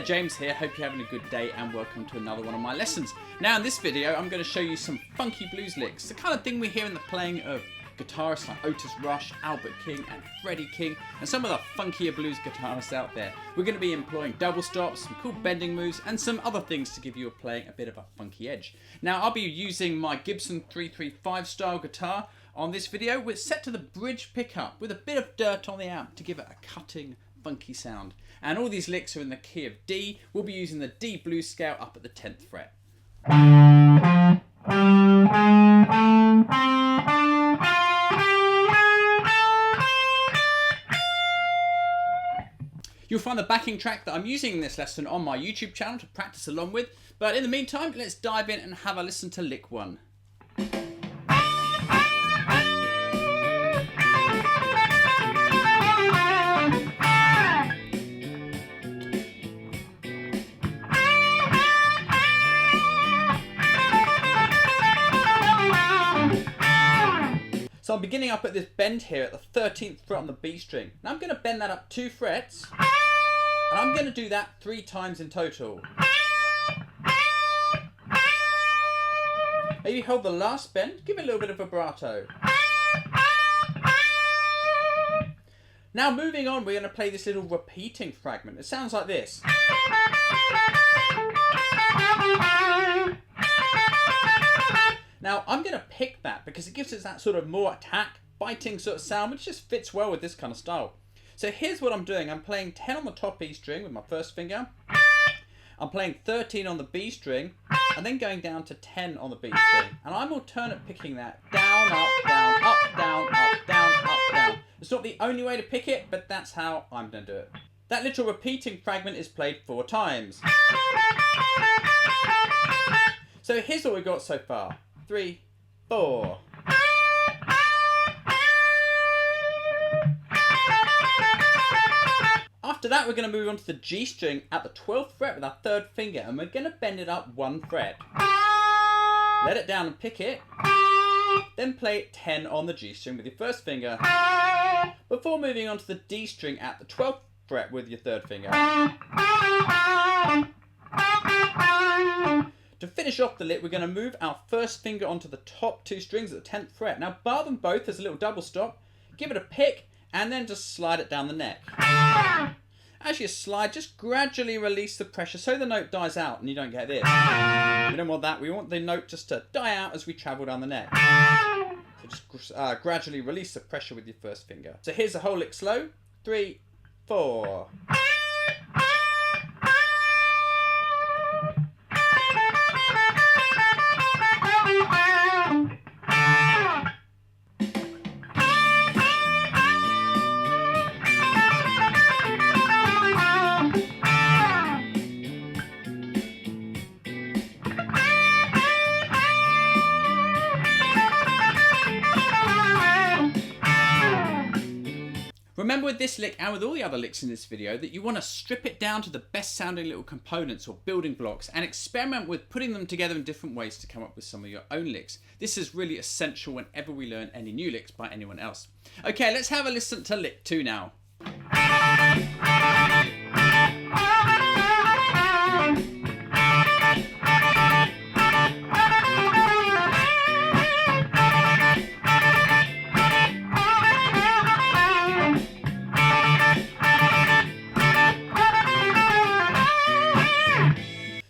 James here, hope you're having a good day and welcome to another one of my lessons. Now in this video I'm going to show you some funky blues licks, the kind of thing we hear in the playing of guitarists like Otis Rush, Albert King and Freddie King and some of the funkier blues guitarists out there. We're going to be employing double stops, some cool bending moves and some other things to give you playing a bit of a funky edge. Now I'll be using my Gibson 335 style guitar on this video. We're set to the bridge pickup with a bit of dirt on the amp to give it a cutting funky sound. And all these licks are in the key of D. We'll be using the D blues scale up at the 10th fret. You'll find the backing track that I'm using in this lesson on my YouTube channel to practice along with, but in the meantime let's dive in and have a listen to lick 1. So I'm beginning up at this bend here at the 13th fret on the B string. Now I'm going to bend that up 2 frets, and I'm going to do that 3 times in total. Maybe hold the last bend, give it a little bit of vibrato. Now moving on, we're going to play this little repeating fragment. It sounds like this. Now I'm going to pick that because it gives us that sort of more attack, biting sort of sound, which just fits well with this kind of style. So here's what I'm doing. I'm playing 10 on the top E string with my first finger. I'm playing 13 on the B string and then going down to 10 on the B string. And I'm alternate picking that down, up, down, up, down, up, down, up, down. It's not the only way to pick it, but that's how I'm going to do it. That little repeating fragment is played 4 times. So here's what we've got so far. 3, 4. After that, we're going to move on to the G string at the 12th fret with our 3rd finger, and we're going to bend it up 1 fret. Let it down and pick it. Then play it 10 on the G string with your 1st finger, before moving on to the D string at the 12th fret with your 3rd finger. To finish off the lick, we're going to move our 1st finger onto the top 2 strings at the 10th fret. Now bar them both as a little double stop, give it a pick, and then just slide it down the neck. As you slide, just gradually release the pressure so the note dies out and you don't get this. We don't want that, we want the note just to die out as we travel down the neck. So just gradually release the pressure with your 1st finger. So here's the whole lick slow. 3, 4. Remember with this lick and with all the other licks in this video that you want to strip it down to the best sounding little components or building blocks and experiment with putting them together in different ways to come up with some of your own licks. This is really essential whenever we learn any new licks by anyone else. Okay, let's have a listen to lick 2 now.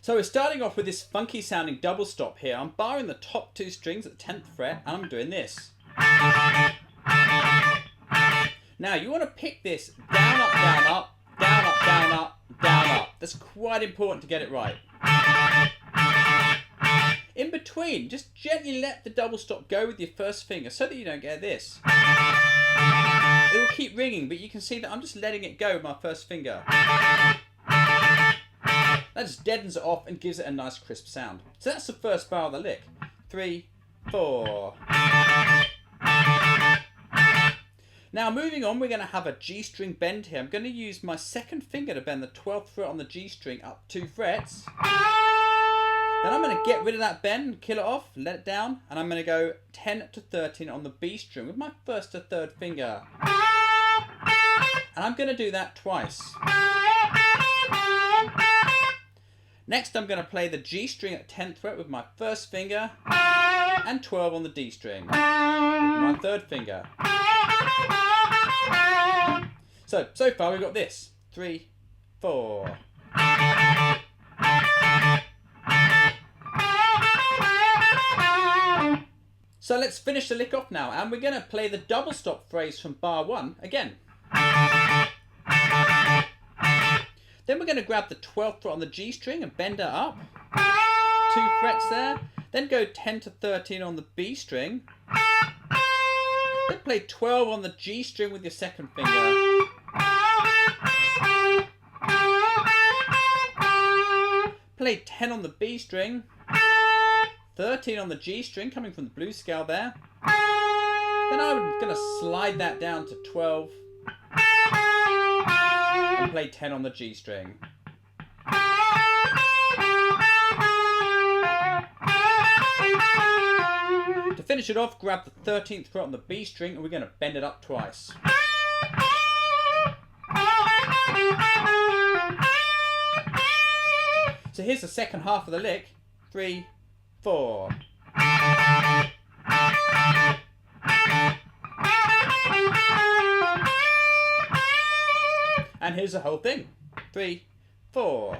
So we're starting off with this funky sounding double stop here. I'm barring the top 2 strings at the 10th fret and I'm doing this. Now you want to pick this down, up, down, up, down, up, down, up, down, up. That's quite important to get it right. In between, just gently let the double stop go with your 1st finger so that you don't get this. It will keep ringing, but you can see that I'm just letting it go with my 1st finger. That just deadens it off and gives it a nice crisp sound. So that's the 1st bar of the lick. 3, 4. Now moving on, we're going to have a G string bend here. I'm going to use my 2nd finger to bend the 12th fret on the G string up 2 frets. Then I'm going to get rid of that bend, kill it off, let it down, and I'm going to go 10 to 13 on the B string with my 1st to 3rd finger. And I'm going to do that twice. Next I'm going to play the G string at 10th fret with my first finger and 12 on the D string with my third finger. So far we've got this. 3, 4. So let's finish the lick off now, and we're going to play the double stop phrase from bar 1 again. Then we're going to grab the 12th fret on the G string and bend it up. 2 frets there. Then go 10 to 13 on the B string. Then play 12 on the G string with your second finger. Play 10 on the B string. 13 on the G string, coming from the blues scale there. Then I'm going to slide that down to 12 and play 10 on the G string. To finish it off, grab the 13th fret on the B string and we're going to bend it up twice. So here's the second half of the lick. 3, 4. And here's the whole thing. 3, 4.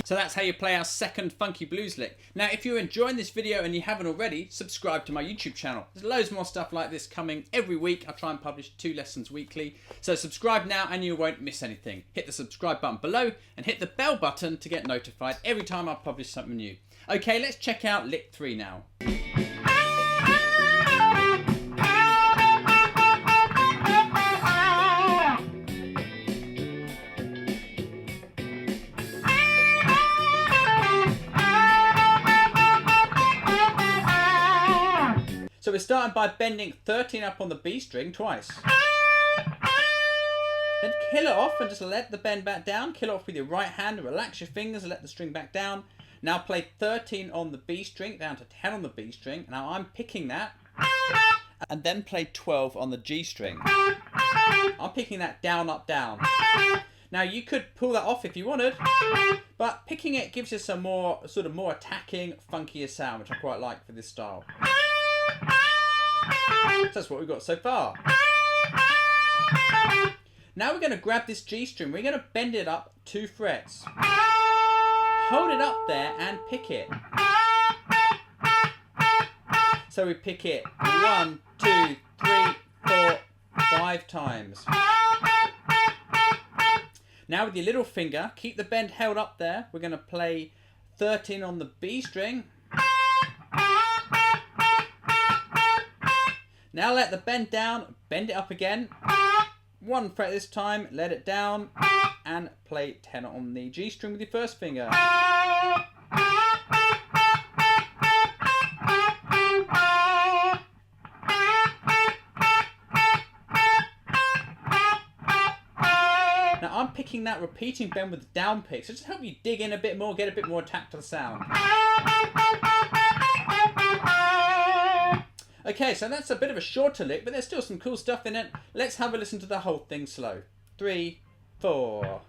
So that's how you play our second funky blues lick. Now if you're enjoying this video and you haven't already, subscribe to my YouTube channel. There's loads more stuff like this coming every week. I try and publish 2 lessons weekly. So subscribe now and you won't miss anything. Hit the subscribe button below and hit the bell button to get notified every time I publish something new. Okay, let's check out lick 3 now. So we're starting by bending 13 up on the B string twice. Then kill it off and just let the bend back down. Kill it off with your right hand and relax your fingers and let the string back down. Now play 13 on the B string down to 10 on the B string. Now I'm picking that. And then play 12 on the G string. I'm picking that down, up, down. Now you could pull that off if you wanted, but picking it gives you some more attacking, funkier sound, which I quite like for this style. So that's what we've got so far. Now we're going to grab this G string. We're going to bend it up 2 frets. Hold it up there and pick it. So we pick it 1, 2, 3, 4, 5 times. Now with your little finger, keep the bend held up there. We're going to play 13 on the B string. Now let the bend down, bend it up again. 1 fret this time, let it down, and play 10 on the G string with your first finger. Now I'm picking that repeating bend with the down pick, so just help you dig in a bit more, get a bit more attack to the sound. Okay, so that's a bit of a shorter lick, but there's still some cool stuff in it. Let's have a listen to the whole thing slow. 3, 4.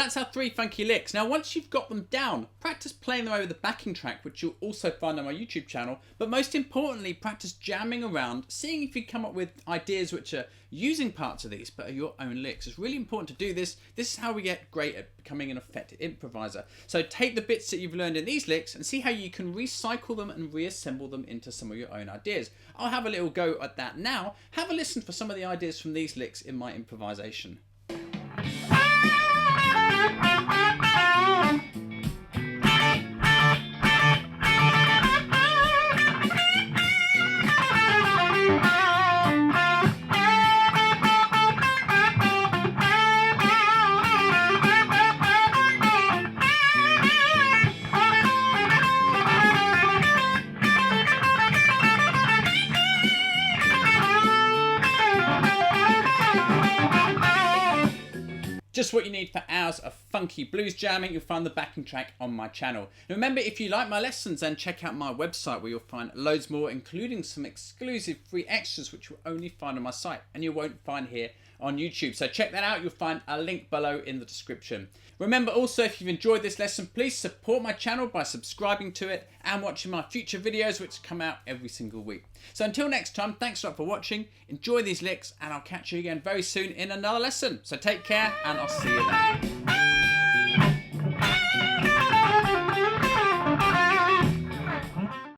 that's our 3 funky licks. Now once you've got them down, practice playing them over the backing track, which you'll also find on my YouTube channel, but most importantly practice jamming around, seeing if you come up with ideas which are using parts of these but are your own licks. It's really important to do this. This is how we get great at becoming an effective improviser. So take the bits that you've learned in these licks and see how you can recycle them and reassemble them into some of your own ideas. I'll have a little go at that now. Have a listen for some of the ideas from these licks in my improvisation. Just what you need for hours of funky blues jamming. You'll find the backing track on my channel. Now remember, if you like my lessons, then check out my website where you'll find loads more, including some exclusive free extras which you'll only find on my site and you won't find here on YouTube. So check that out. You'll find a link below in the description. Remember also, if you've enjoyed this lesson, please support my channel by subscribing to it and watching my future videos which come out every single week. So until next time, thanks a lot for watching. Enjoy these licks and I'll catch you again very soon in another lesson. So take care and I'll see you then.